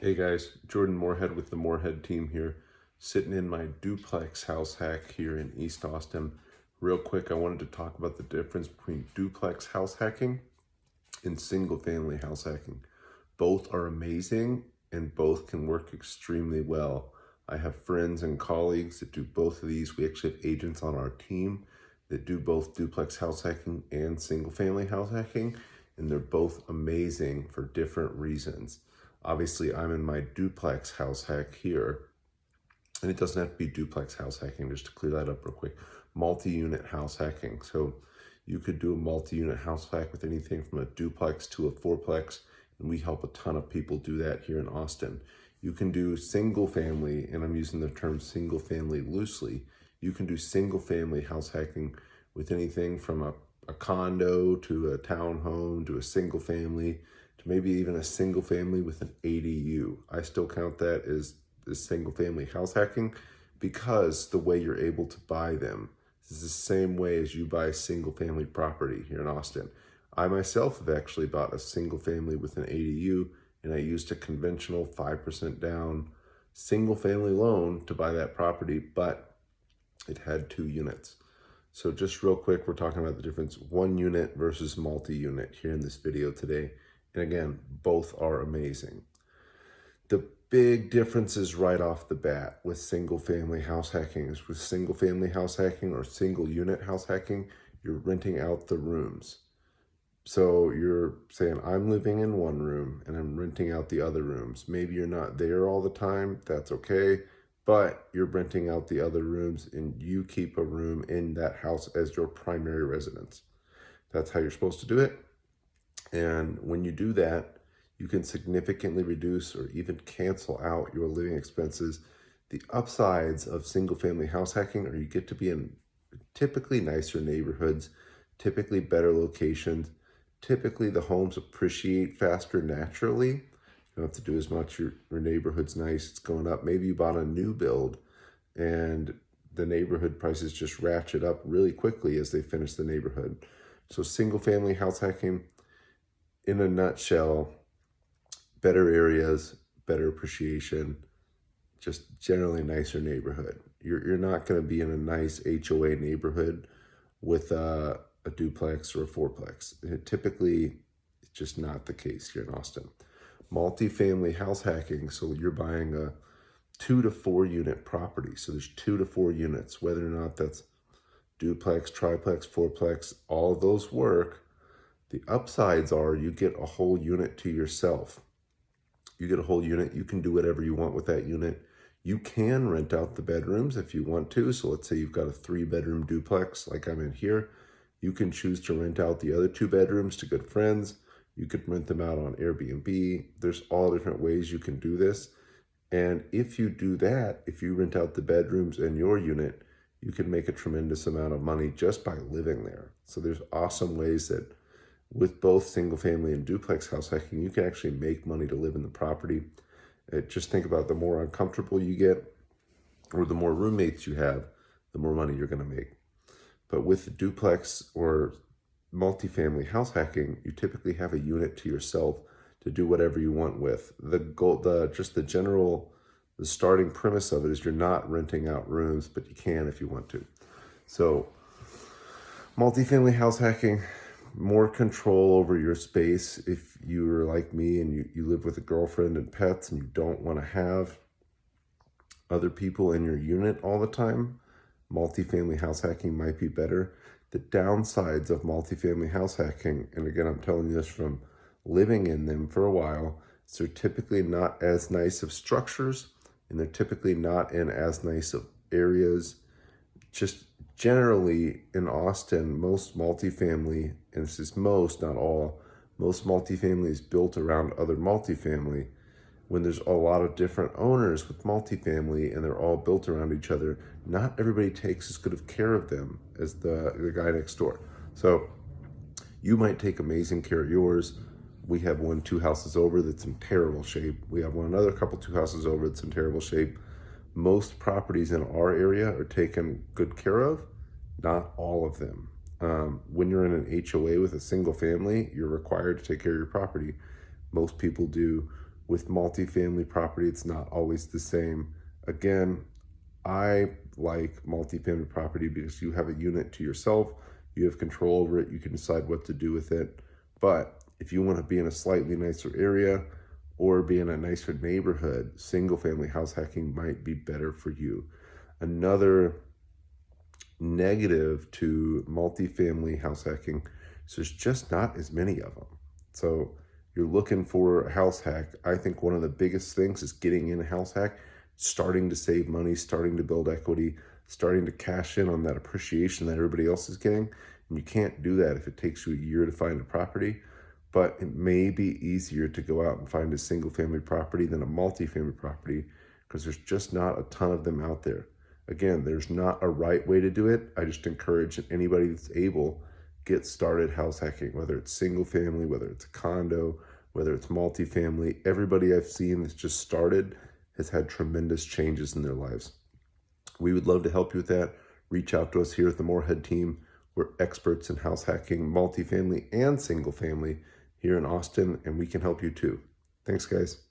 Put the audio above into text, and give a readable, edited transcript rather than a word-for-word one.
Hey guys, Jordan Moorhead with the Moorhead team here, sitting in my duplex house hack here in East Austin. Real quick, I wanted to talk about the difference between duplex house hacking and single family house hacking. Both are amazing and both can work extremely well. I have friends and colleagues that do both of these. We actually have agents on our team that do both duplex house hacking and single family house hacking, and they're both amazing for different reasons. Obviously, I'm in my duplex house hack here, and it doesn't have to be duplex house hacking, just to clear that up real quick. Multi-unit house hacking. So you could do a multi-unit house hack with anything from a duplex to a fourplex, and we help a ton of people do that here in Austin. You can do single family, and I'm using the term single family loosely. You can do single family house hacking with anything from a condo to a townhome to a single family to maybe even a single family with an ADU. I still count that as single family house hacking because the way you're able to buy them is the same way as you buy single family property here in Austin. I myself have actually bought a single family with an ADU, and I used a conventional 5% down single family loan to buy that property, but it had 2 units. So just real quick, we're talking about the difference 1 unit versus multi-unit here in this video today. And again, both are amazing. The big differences right off the bat with single family house hacking is with single family house hacking or single unit house hacking, you're renting out the rooms. So you're saying, I'm living in one room and I'm renting out the other rooms. Maybe you're not there all the time, that's okay, but you're renting out the other rooms and you keep a room in that house as your primary residence. That's how you're supposed to do it. And when you do that, you can significantly reduce or even cancel out your living expenses. The upsides of single family house hacking are you get to be in typically nicer neighborhoods, typically better locations. Typically the homes appreciate faster naturally. You don't have to do as much. Your neighborhood's nice, it's going up. Maybe you bought a new build and the neighborhood prices just ratchet up really quickly as they finish the neighborhood. So single family house hacking, in a nutshell, better areas, better appreciation, just generally nicer neighborhood. You're not going to be in a nice HOA neighborhood with a duplex or a fourplex. Typically, it's just not the case here in Austin. Multifamily house hacking, so you're buying a 2 to 4 unit property. So there's 2 to 4 units, whether or not that's duplex, triplex, fourplex, all of those work. The upsides are you get a whole unit to yourself. You get a whole unit. You can do whatever you want with that unit. You can rent out the bedrooms if you want to. So let's say you've got a 3-bedroom duplex like I'm in here. You can choose to rent out the other 2 bedrooms to good friends. You could rent them out on Airbnb. There's all different ways you can do this. And if you do that, if you rent out the bedrooms and your unit, you can make a tremendous amount of money just by living there. So there's awesome ways that with both single family and duplex house hacking, you can actually make money to live in the property. Just think about the more uncomfortable you get or the more roommates you have, the more money you're going to make. But with duplex or multifamily house hacking, you typically have a unit to yourself to do whatever you want with. The goal, the starting premise of it is you're not renting out rooms, but you can if you want to. So multifamily house hacking, more control over your space. If you're like me and you live with a girlfriend and pets and you don't want to have other people in your unit all the time, multifamily house hacking might be better. The downsides of multifamily house hacking, and again, I'm telling you this from living in them for a while, is they're typically not as nice of structures and they're typically not in as nice of areas. Just generally in Austin, most multifamily, and this is most, not all, most multifamily is built around other multifamily. When there's a lot of different owners with multifamily and they're all built around each other, not everybody takes as good of care of them as the guy next door. So you might take amazing care of yours. We have one 2 houses over that's in terrible shape. We have one another couple 2 houses over that's in terrible shape. Most properties in our area are taken good care of, not all of them. When you're in an HOA with a single family, you're required to take care of your property. Most people do With multifamily property, it's not always the same. Again, I like multifamily property because you have a unit to yourself, you have control over it, you can decide what to do with it. But if you want to be in a slightly nicer area or be in a nicer neighborhood, single family house hacking might be better for you. Another negative to multifamily house hacking is there's just not as many of them. So you're looking for a house hack. I think one of the biggest things is getting in a house hack, starting to save money, starting to build equity, starting to cash in on that appreciation that everybody else is getting. And you can't do that if it takes you a year to find a property. But it may be easier to go out and find a single family property than a multifamily property because there's just not a ton of them out there. Again, there's not a right way to do it. I just encourage anybody that's able, get started house hacking, whether it's single family, whether it's a condo, whether it's multifamily. Everybody I've seen that's just started has had tremendous changes in their lives. We would love to help you with that. Reach out to us here at the Moorhead team. We're experts in house hacking, multifamily and single family here in Austin, and we can help you too. Thanks, guys.